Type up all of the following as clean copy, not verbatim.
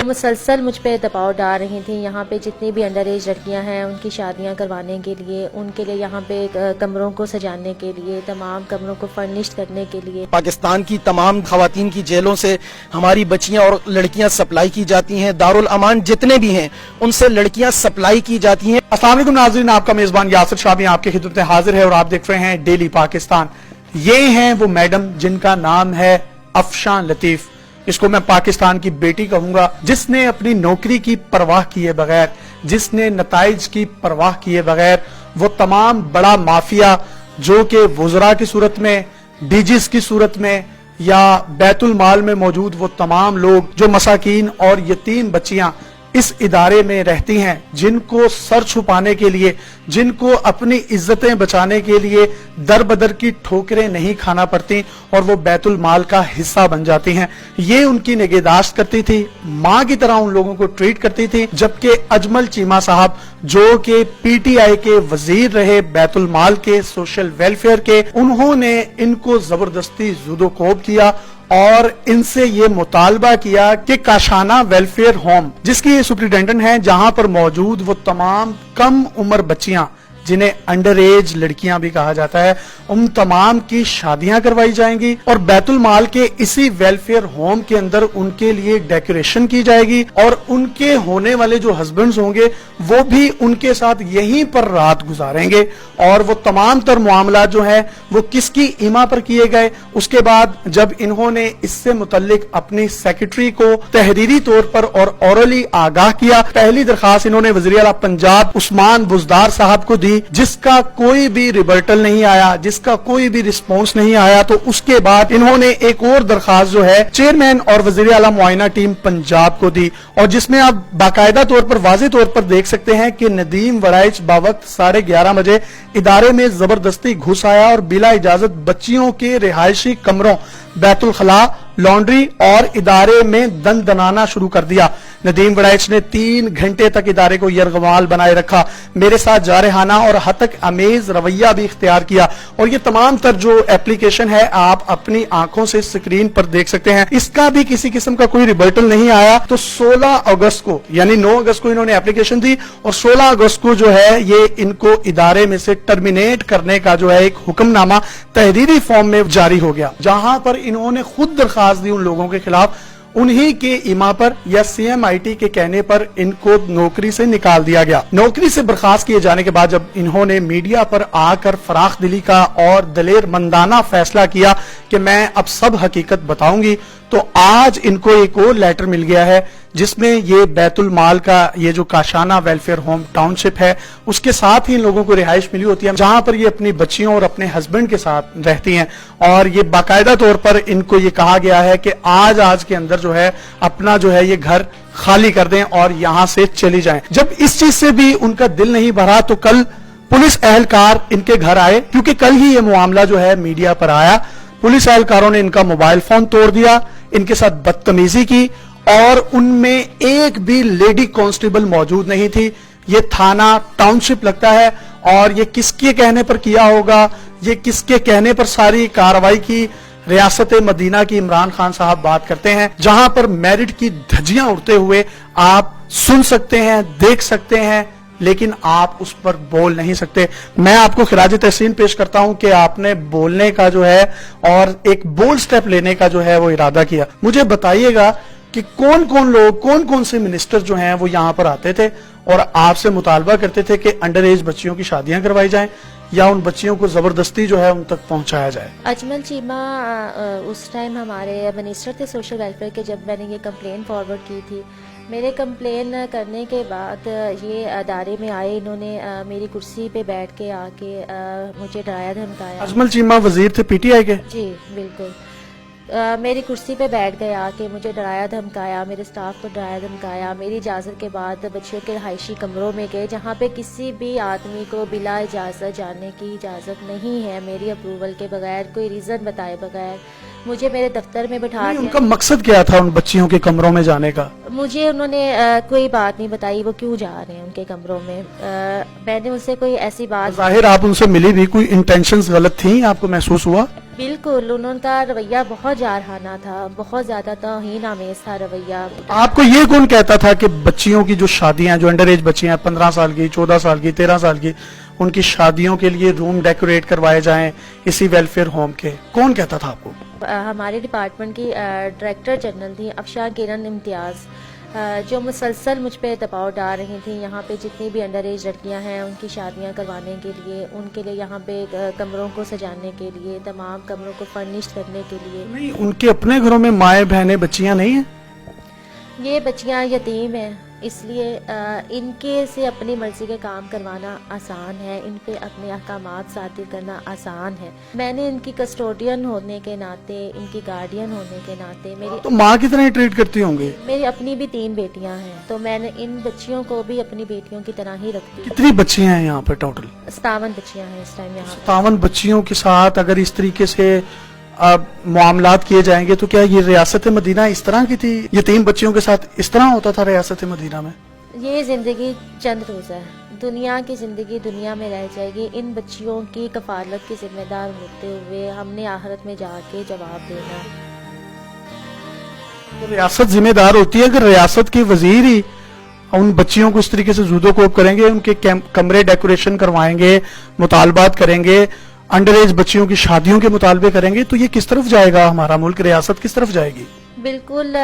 مسلسل مجھ پہ دباؤ ڈال رہی تھیں. یہاں پہ جتنی بھی انڈر ایج لڑکیاں ہیں ان کی شادیاں کروانے کے لیے, ان کے لیے یہاں پہ کمروں کو سجانے کے لیے, تمام کمروں کو فرنشڈ کرنے کے لیے. پاکستان کی تمام خواتین کی جیلوں سے ہماری بچیاں اور لڑکیاں سپلائی کی جاتی ہیں. دارالامان جتنے بھی ہیں ان سے لڑکیاں سپلائی کی جاتی ہیں. السلام علیکم ناظرین, آپ کا میزبان یاسر شامی آپ کی خدمت میں حاضر ہے اور آپ دیکھ رہے ہیں ڈیلی پاکستان. یہ ہیں وہ میڈم جن کا نام ہے افشاں لطیف. اس کو میں پاکستان کی بیٹی کہوں گا, جس نے اپنی نوکری کی پرواہ کیے بغیر, جس نے نتائج کی پرواہ کیے بغیر وہ تمام بڑا مافیا جو کہ وزراء کی صورت میں, ڈی جیز کی صورت میں یا بیت المال میں موجود وہ تمام لوگ جو مساکین اور یتیم بچیاں اس ادارے میں رہتی ہیں, جن کو سر چھپانے کے لیے, جن کو اپنی عزتیں بچانے کے لیے در بدر کی ٹھوکریں نہیں کھانا پڑتی اور وہ بیت المال کا حصہ بن جاتی ہیں. یہ ان کی نگہداشت کرتی تھی, ماں کی طرح ان لوگوں کو ٹریٹ کرتی تھی. جبکہ اجمل چیمہ صاحب جو کہ پی ٹی آئی کے وزیر رہے, بیت المال کے, سوشل ویلفیئر کے, انہوں نے ان کو زبردستی زد و کوب کیا اور ان سے یہ مطالبہ کیا کہ کاشانہ ویلفیئر ہوم, جس کی یہ سپرنٹینڈنٹ ہیں, جہاں پر موجود وہ تمام کم عمر بچیاں جنہیں انڈر ایج لڑکیاں بھی کہا جاتا ہے, ان تمام کی شادیاں کروائی جائیں گی اور بیت المال کے اسی ویلفیئر ہوم کے اندر ان کے لیے ڈیکوریشن کی جائے گی اور ان کے ہونے والے جو ہسبینڈز ہوں گے وہ بھی ان کے ساتھ یہیں پر رات گزاریں گے. اور وہ تمام تر معاملات جو ہیں وہ کس کی ایما پر کیے گئے. اس کے بعد جب انہوں نے اس سے متعلق اپنی سیکرٹری کو تحریری طور پر اور اورلی آگاہ کیا, پہلی درخواست انہوں نے وزیر اعلیٰ پنجاب عثمان بزدار صاحب کو دی, جس کا کوئی بھی ریبرٹل نہیں آیا, جس کا کوئی بھی رسپانس نہیں آیا. تو اس کے بعد انہوں نے ایک اور درخواست جو ہے چیئرمین اور وزیر اعلیٰ معائنہ ٹیم پنجاب کو دی, اور جس میں آپ باقاعدہ طور پر واضح طور پر دیکھ سکتے ہیں کہ ندیم وڑائچ باوقت 11:30 بجے ادارے میں زبردستی گھس آیا اور بلا اجازت بچیوں کے رہائشی کمروں, بیت الخلاء, لانڈری اور ادارے میں دن دنانا شروع کر دیا. ندیم وڑائچ نے 3 گھنٹے تک ادارے کو یرغمال بنائے رکھا, میرے ساتھ جارحانہ اور ہتک امیز رویہ بھی اختیار کیا. اور یہ تمام تر جو اپلیکیشن ہے آپ اپنی آنکھوں سے سکرین پر دیکھ سکتے ہیں, اس کا بھی کسی قسم کا کوئی ریبرٹل نہیں آیا. تو 16 اگست کو یعنی 9 اگست کو انہوں نے اپلیکیشن دی اور 16 اگست کو جو ہے یہ ان کو ادارے میں سے ٹرمینیٹ کرنے کا جو ہے ایک حکم نامہ تحریری فارم میں جاری ہو گیا, جہاں پر انہوں نے خود درخواست دی ان لوگوں کے خلاف. انہی کے ایما پر یا سی ایم آئی ٹی کے کہنے پر ان کو نوکری سے نکال دیا گیا. نوکری سے برخاست کیے جانے کے بعد جب انہوں نے میڈیا پر آ کر فراخ دلی کا اور دلیر مندانہ فیصلہ کیا کہ میں اب سب حقیقت بتاؤں گی, تو آج ان کو ایک اور لیٹر مل گیا ہے جس میں یہ بیت المال کا یہ جو کاشانہ ویلفیئر ہوم ٹاؤن شپ ہے اس کے ساتھ ہی ان لوگوں کو رہائش ملی ہوتی ہے, جہاں پر یہ اپنی بچیوں اور اپنے ہسبینڈ کے ساتھ رہتی ہیں. اور یہ باقاعدہ طور پر ان کو یہ کہا گیا ہے کہ آج کے اندر جو ہے اپنا جو ہے یہ گھر خالی کر دیں اور یہاں سے چلی جائیں. جب اس چیز سے بھی ان کا دل نہیں بھرا تو کل پولیس اہلکار ان کے گھر آئے, کیونکہ کل ہی یہ معاملہ جو ہے میڈیا پر آیا. پولیس اہلکاروں نے ان کا موبائل فون توڑ دیا, ان کے ساتھ بدتمیزی کی اور ان میں ایک بھی لیڈی کانسٹیبل موجود نہیں تھی. یہ تھانہ ٹاؤن شپ لگتا ہے اور یہ کس کے کہنے پر کیا ہوگا, یہ کس کے کہنے پر ساری کارروائی کی. ریاست مدینہ کی عمران خان صاحب بات کرتے ہیں, جہاں پر میرٹ کی دھجیاں اڑتے ہوئے آپ سن سکتے ہیں, دیکھ سکتے ہیں, لیکن آپ اس پر بول نہیں سکتے. میں آپ کو خراج تحسین پیش کرتا ہوں کہ آپ نے بولنے کا جو ہے اور ایک بولڈ سٹیپ لینے کا جو ہے وہ ارادہ کیا. مجھے بتائیے گا کہ کون کون سے منسٹر جو ہیں وہ یہاں پر آتے تھے اور آپ سے مطالبہ کرتے تھے کہ انڈر ایج بچیوں کی شادیاں کروائی جائیں یا ان بچیوں کو زبردستی جو ہے ان تک پہنچایا جائے. اجمل چیمہ اس ٹائم ہمارے منسٹر تھے سوشل ویلفیئر کے, جب میں نے یہ کمپلین فارورڈ کی تھی. میرے کمپلین کرنے کے بعد یہ ادارے میں آئے, انہوں نے میری کرسی پہ بیٹھ کے آ کے مجھے ڈرایا دھمکایا. اجمل چیمہ وزیر تھے پی ٹی آئی کے؟ جی بالکل. میری کرسی پہ بیٹھ گئے آ کے, مجھے ڈرایا دھمکایا, میرے سٹاف کو ڈرایا دھمکایا. میری اجازت کے بعد بچیوں کے رہائشی کمروں میں گئے, جہاں پہ کسی بھی آدمی کو بلا اجازت جانے کی اجازت نہیں ہے, میری اپروول کے بغیر, کوئی ریزن بتائے بغیر. مجھے میرے دفتر میں بٹھا ان کا مقصد کیا تھا ان بچیوں کے کمروں میں جانے کا؟ مجھے انہوں نے کوئی بات نہیں بتائی وہ کیوں جا رہے ہیں ان کے کمروں میں. میں نے ان سے کوئی ایسی بات, ظاہر آپ ان سے ملی بھی, کوئی انٹینشنز غلط تھیں آپ کو محسوس ہوا؟ بالکل ان کا رویہ بہت جارحانہ تھا, بہت زیادہ توہین آمیز تھا رویہ. آپ کو یہ کون کہتا تھا کہ بچیوں کی جو شادیاں, جو انڈر ایج بچیاں 15 سال کی, 14 سال کی, 13 سال کی, ان کی شادیوں کے لیے روم ڈیکوریٹ کروائے جائیں اسی ویلفیئر ہوم کے, کون کہتا تھا آپ کو؟ ہمارے ڈپارٹمنٹ کی ڈائریکٹر جنرل تھی افشاں کرن امتیاز, جو مسلسل مجھ پہ دباؤ ڈال رہی تھیں. یہاں پہ جتنی بھی انڈر ایج لڑکیاں ہیں ان کی شادیاں کروانے کے لیے, ان کے لیے یہاں پہ کمروں کو سجانے کے لیے, تمام کمروں کو فرنش کرنے کے لیے. نہیں, ان کے اپنے گھروں میں مائیں بہنیں بچیاں نہیں ہیں؟ یہ بچیاں یتیم ہیں, اس لیے ان کے سے اپنی مرضی کے کام کروانا آسان ہے, ان پہ اپنے احکامات صادر کرنا آسان ہے. میں نے ان کی کسٹوڈین ہونے کے ناطے, ان کی گارڈین ہونے کے ناطے, تو ماں کی طرح ٹریٹ کرتی ہوں گے؟ میری اپنی بھی 3 بیٹیاں ہیں, تو میں نے ان بچیوں کو بھی اپنی بیٹیوں کی طرح ہی رکھتی ہوں. کتنی بچیاں ہیں یہاں پہ ٹوٹل؟ 57 بچیاں ہیں اس ٹائم یہاں. 57 بچیوں کے ساتھ اگر اس طریقے سے معاملات کیے جائیں گے تو کیا یہ ریاست مدینہ اس طرح کی تھی؟ یتیم بچیوں کے ساتھ اس طرح ہوتا تھا ریاست مدینہ میں؟ یہ زندگی چند روزہ ہے, دنیا کی زندگی دنیا میں رہ جائے گی. ان بچیوں کی کفالت کے ذمہ دار ہوتے ہوئے ہم نے آخرت میں جا کے جواب دینا. ریاست ذمہ دار ہوتی ہے. اگر ریاست کے وزیر ہی ان بچیوں کو اس طریقے سے زود و کوب کریں گے, ان کے کمرے ڈیکوریشن کروائیں گے, مطالبات کریں گے, انڈر ایج بچیوں کی شادیوں کے مطالبے کریں گے, تو یہ کس طرف جائے گا ہمارا ملک؟ ریاست کس طرف جائے گی؟ بالکل.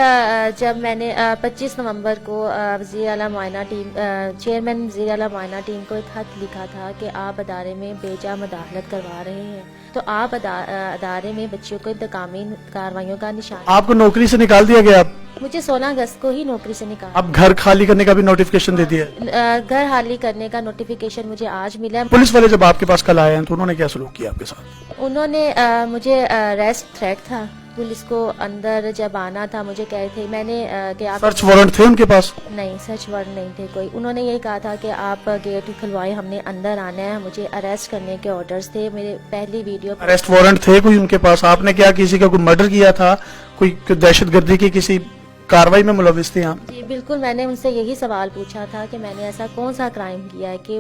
جب میں نے 25 نومبر کو وزیر اعلیٰ معائنہ ٹیم, چیئرمین وزیر اعلیٰ معائنہ ٹیم کو ایک خط لکھا تھا کہ آپ ادارے میں بے جا مداخلت کروا رہے ہیں, تو آپ ادارے میں بچیوں کو انتقامی کارروائیوں کا نشان. آپ کو نوکری سے نکال دیا گیا؟ مجھے 16 اگست کو ہی نوکری سے نکالا. اب گھر خالی کرنے کا بھی نوٹیفکیشن دے دیا؟ گھر خالی کرنے کا نوٹیفیکیشن مجھے آج ملا. پولیس والے جب آپ کے پاس کل آئے ہیں تو انہوں نے کیا سلوک کیا آپ کے ساتھ؟ انہوں نے مجھے اریسٹ تھریٹ تھا. پولیس کو اندر جب آنا تھا مجھے کہے تھے, میں نے کہ آپ سرچ وارنٹ تھے ان کے پاس؟ نہیں, سرچ وارنٹ نہیں تھے کوئی. انہوں نے یہ کہا تھا کہ آپ گیٹ کھلوائے, ہم نے اندر آنا ہے. مجھے اریسٹ کرنے کے آرڈرز تھے. میرے پہلی ویڈیو اریسٹ وارنٹ تھے کوئی ان کے پاس؟ آپ نے کیا کسی کا کوئی مرڈر کیا تھا, کوئی دہشت گردی کی کسی کاروائی میں ملوث تھے آپ؟ جی بالکل. میں نے ان سے یہی سوال پوچھا تھا کہ میں نے ایسا کون سا کرائم کیا ہے کہ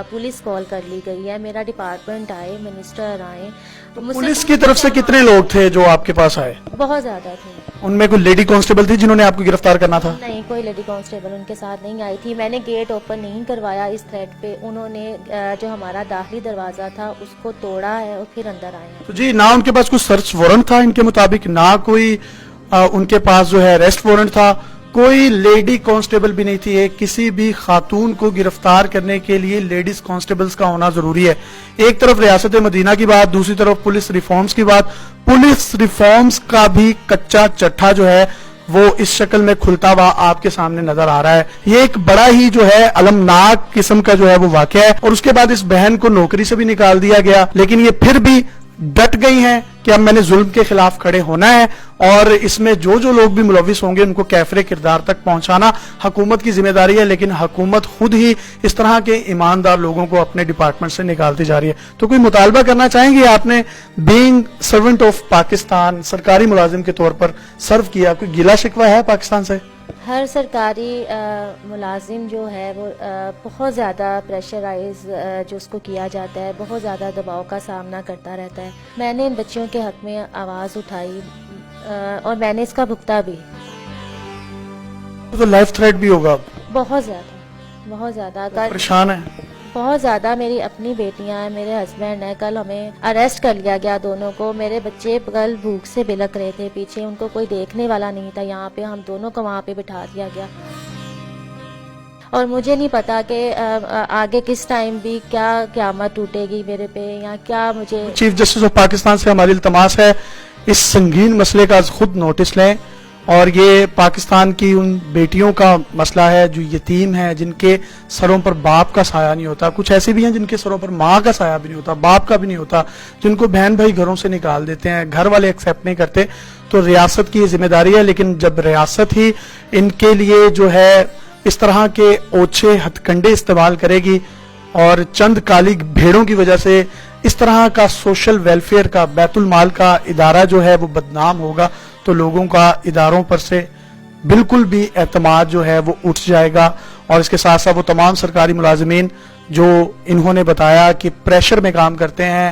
پولیس کال کر لی گئی ہے, میرا ڈپارٹمنٹ آئے, منسٹر آئے. پولیس کی طرف سے کتنے لوگ تھے جو آپ کے پاس آئے؟ بہت زیادہ تھے. ان میں کوئی لیڈی کانسٹیبل تھی جنہوں نے آپ کو گرفتار کرنا تھا؟ نہیں, کوئی لیڈی کانسٹیبل ان کے ساتھ نہیں آئی تھی. میں نے گیٹ اوپن نہیں کروایا اس تھریٹ پہ. انہوں نے جو ہمارا داخلی دروازہ تھا اس کو توڑا ہے اور پھر اندر آئے ہیں. تو جی, نہ ان کے پاس کوئی سرچ وارنٹ تھا ان کے مطابق, نہ کوئی ان کے پاس جو ہے اریسٹ وارنٹ تھا, کوئی لیڈی کانسٹیبل بھی نہیں تھی. کسی بھی خاتون کو گرفتار کرنے کے لیے لیڈیز کانسٹیبلز کا ہونا ضروری ہے. ایک طرف ریاست مدینہ کی بات, دوسری طرف پولیس ریفارمز کی بات. پولیس ریفارمز کا بھی کچا چٹھا جو ہے وہ اس شکل میں کھلتا ہوا آپ کے سامنے نظر آ رہا ہے. یہ ایک بڑا ہی جو ہے المناک قسم کا جو ہے وہ واقعہ ہے. اور اس کے بعد اس بہن کو نوکری سے بھی نکال دیا گیا, لیکن یہ پھر بھی ڈٹ گئی ہیں کہ اب میں نے ظلم کے خلاف کھڑے ہونا ہے, اور اس میں جو لوگ بھی ملوث ہوں گے ان کو کیفر کردار تک پہنچانا حکومت کی ذمہ داری ہے. لیکن حکومت خود ہی اس طرح کے ایماندار لوگوں کو اپنے ڈپارٹمنٹ سے نکالتی جا رہی ہے. تو کوئی مطالبہ کرنا چاہیں گے؟ آپ نے بینگ سرونٹ آف پاکستان, سرکاری ملازم کے طور پر سرو کیا, کوئی گلہ شکوہ ہے پاکستان سے؟ ہر سرکاری ملازم جو ہے وہ بہت زیادہ پریشرائز جو اس کو کیا جاتا ہے, بہت زیادہ دباؤ کا سامنا کرتا رہتا ہے. میں نے ان بچیوں کے حق میں آواز اٹھائی اور میں نے اس کا بھگتا بھی. تو لائف تھریٹ بھی ہوگا؟ بہت زیادہ, بہت زیادہ. پریشان ہے بہت زیادہ. میری اپنی بیٹیاں ہیں, میرے ہسبینڈ ہیں. کل ہمیں اریسٹ کر لیا گیا دونوں کو. میرے بچے کل بھوک سے بلک رہے تھے پیچھے, ان کو کوئی دیکھنے والا نہیں تھا. یہاں پہ ہم دونوں کو وہاں پہ بٹھا دیا گیا, اور مجھے نہیں پتا کہ آگے کس ٹائم بھی کیا قیامت ٹوٹے گی میرے پہ, یا کیا. مجھے چیف جسٹس آف پاکستان سے ہماری التماس ہے اس سنگین مسئلے کا خود نوٹس لیں, اور یہ پاکستان کی ان بیٹیوں کا مسئلہ ہے جو یتیم ہیں, جن کے سروں پر باپ کا سایہ نہیں ہوتا. کچھ ایسے بھی ہیں جن کے سروں پر ماں کا سایہ بھی نہیں ہوتا, باپ کا بھی نہیں ہوتا, جن کو بہن بھائی گھروں سے نکال دیتے ہیں, گھر والے ایکسیپٹ نہیں کرتے. تو ریاست کی یہ ذمہ داری ہے. لیکن جب ریاست ہی ان کے لیے جو ہے اس طرح کے اوچھے ہتھ کنڈے استعمال کرے گی, اور چند کالی بھیڑوں کی وجہ سے اس طرح کا سوشل ویلفیئر کا, بیت المال کا ادارہ جو ہے وہ بدنام ہوگا, تو لوگوں کا اداروں پر سے بالکل بھی اعتماد جو ہے وہ اٹھ جائے گا. اور اس کے ساتھ ساتھ وہ تمام سرکاری ملازمین جو انہوں نے بتایا کہ پریشر میں کام کرتے ہیں,